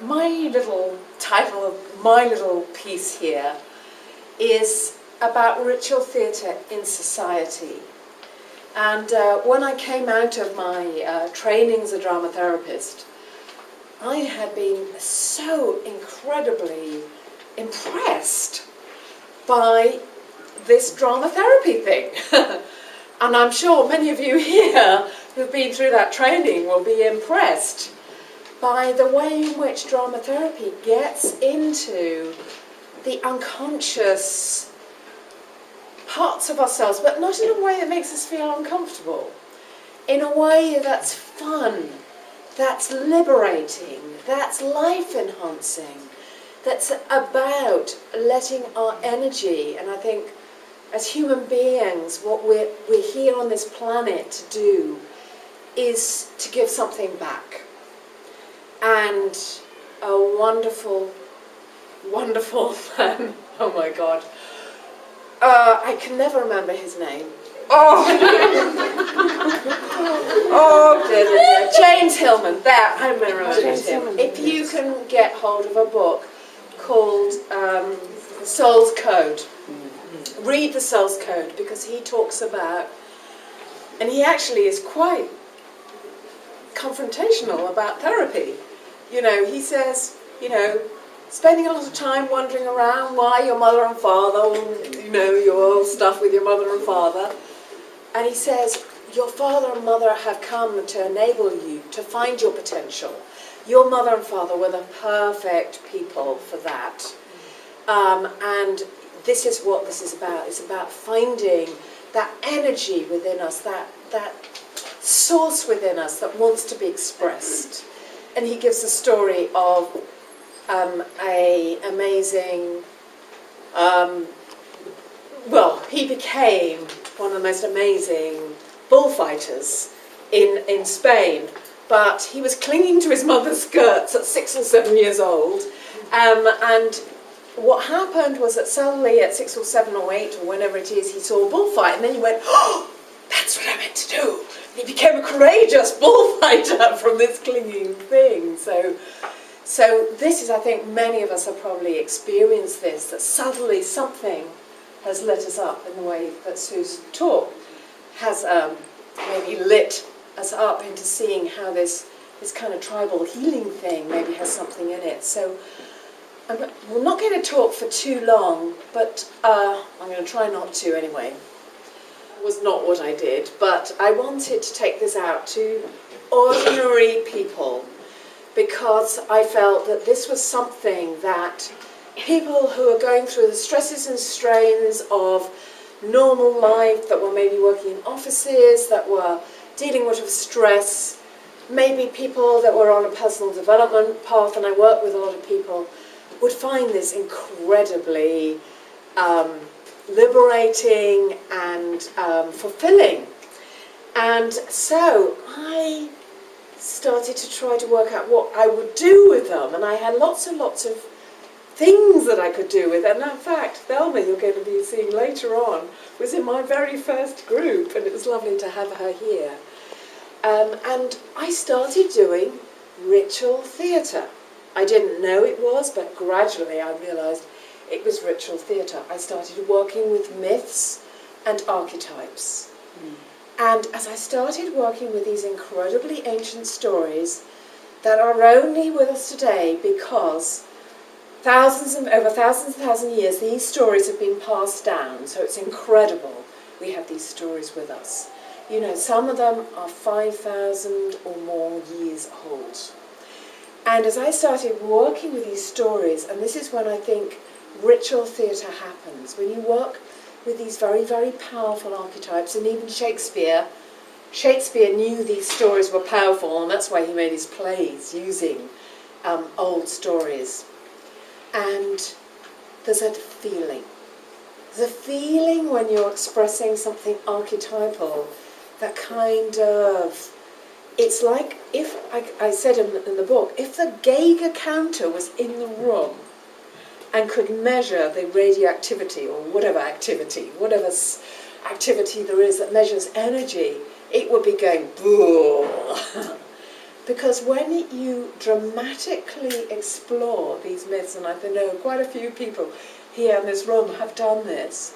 My little title of my little piece here is about ritual theatre in society. And when I came out of my training as a drama therapist, I had been so incredibly impressed by this drama therapy thing. And I'm sure many of you here who've been through that training will be impressed by the way in which drama therapy gets into the unconscious parts of ourselves, but not in a way that makes us feel uncomfortable, in a way that's fun, that's liberating, that's life-enhancing, that's about letting our energy, and I think as human beings, what we're here on this planet to do is to give something back. And a wonderful, wonderful man, oh my God, I can never remember his name. Oh, James Hillman, there, I remember James him. If you can get hold of a book called Soul's Code, read the Soul's Code, because he talks about, and he actually is quite confrontational about therapy. You know, he says, you know, spending a lot of time wandering around why your mother and father, you know, your stuff with your mother and father. And he says, your father and mother have come to enable you to find your potential. Your mother and father were the perfect people for that. And this is what this is about. It's about finding that energy within us, that source within us that wants to be expressed. And he gives a story of a amazing, he became one of the most amazing bullfighters in Spain, but he was clinging to his mother's skirts at 6 or 7 years old, and what happened was that suddenly at 6 or 7 or 8 or whenever it is, he saw a bullfight, and then he went, oh, that's what I meant to do. And he became a courageous bullfighter from this clinging thing. So this is, I think, many of us have probably experienced this, that suddenly something has lit us up in the way that Sue's talk has maybe lit us up into seeing how this kind of tribal healing thing maybe has something in it. So we're not going to talk for too long, but I'm going to try not to anyway. It was not what I did, but I wanted to take this out to ordinary people because I felt that this was something that people who are going through the stresses and strains of normal life, that were maybe working in offices, that were dealing with stress, maybe people that were on a personal development path, and I work with a lot of people, would find this incredibly liberating and fulfilling. And so I started to try to work out what I would do with them, and I had lots and lots of things that I could do with them. And in fact, Thelma, you're going to be seeing later on, was in my very first group, and it was lovely to have her here. And I started doing ritual theatre. I didn't know it was, but gradually I realised it was ritual theatre. I started working with myths and archetypes. And as I started working with these incredibly ancient stories that are only with us today because over thousands and years, these stories have been passed down, so it's incredible we have these stories with us. You know, some of them are 5,000 or more years old. And as I started working with these stories, and this is when I think ritual theatre happens, when you work with these very, very powerful archetypes, and even Shakespeare knew these stories were powerful, and that's why he made his plays using old stories. And there's a feeling. There's a feeling when you're expressing something archetypal that kind of, it's like if, I said in the book, if the Geiger counter was in the room and could measure the radioactivity or whatever activity there is that measures energy, it would be going, boo. Because when you dramatically explore these myths, and I know quite a few people here in this room have done this,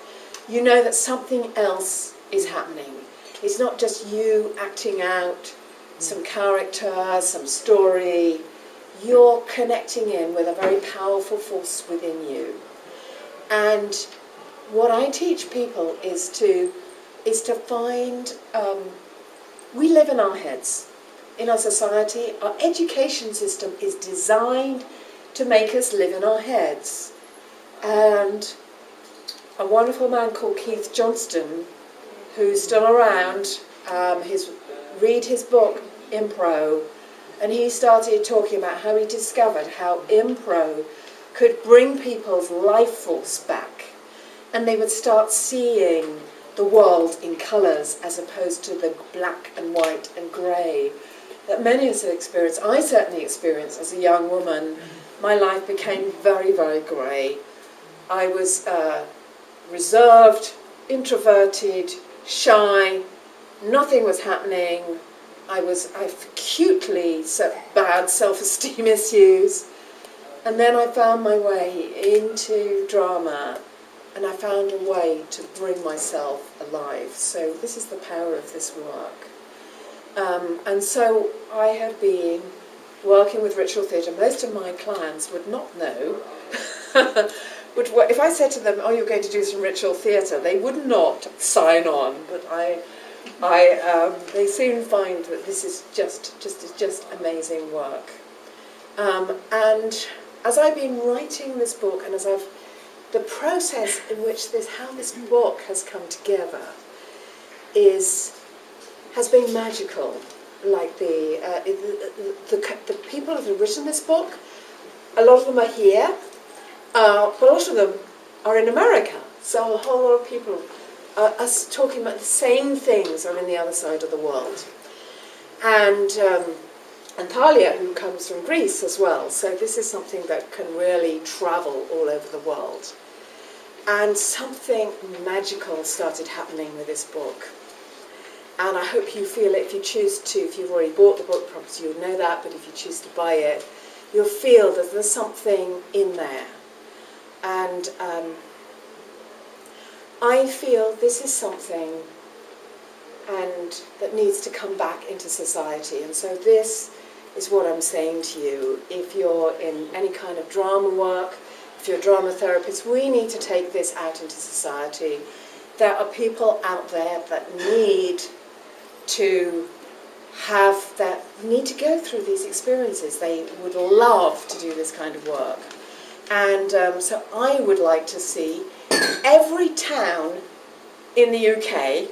you know that something else is happening. It's not just you acting out some character, some story. You're connecting in with a very powerful force within you. And what I teach people is to find, we live in our heads. In our society, our education system is designed to make us live in our heads. And a wonderful man called Keith Johnston, who's still around, read his book, Impro, and he started talking about how he discovered how Impro could bring people's life force back. And they would start seeing the world in colours as opposed to the black and white and grey that many of us have experienced. I certainly experienced as a young woman. My life became very, very grey. I was reserved, introverted, shy. Nothing was happening. I have acutely bad self-esteem issues. And then I found my way into drama, and I found a way to bring myself alive. So this is the power of this work. And so I have been working with ritual theatre. Most of my clients would not know. If I said to them, "Oh, you're going to do some ritual theatre," they would not sign on. But they soon find that this is just amazing work. And as I've been writing this book, and the process in which how this book has come together has been magical. Like the people that have written this book, a lot of them are here, but a lot of them are in America. So a whole lot of people are talking about the same things are in the other side of the world. And Thalia, who comes from Greece as well. So this is something that can really travel all over the world. And something magical started happening with this book. And I hope you feel it if you choose to. If you've already bought the book, perhaps you'll know that, but if you choose to buy it, you'll feel that there's something in there. And I feel this is something that needs to come back into society. And so this is what I'm saying to you. If you're in any kind of drama work, if you're a drama therapist, we need to take this out into society. There are people out there that need to go through these experiences. They would love to do this kind of work. And so I would like to see every town in the UK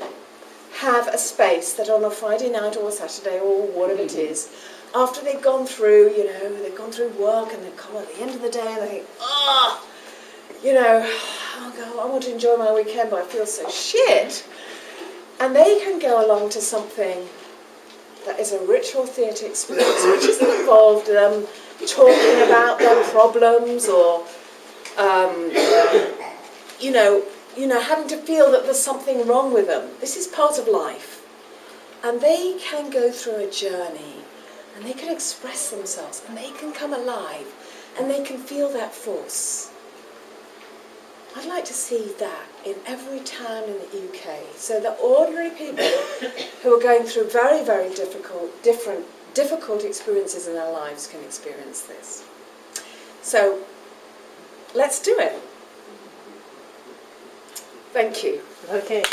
have a space that on a Friday night or a Saturday or whatever it is, after they've gone through, they've gone through work and they've come at the end of the day and they think, oh God, I want to enjoy my weekend, but I feel so shit. And they can go along to something that is a ritual theatre experience, which isn't involved them talking about their problems or, having to feel that there's something wrong with them. This is part of life. And they can go through a journey and they can express themselves and they can come alive and they can feel that force. I'd like to see that in every town in the UK, so that ordinary people who are going through very, very difficult experiences in their lives can experience this. So, let's do it. Thank you. Okay.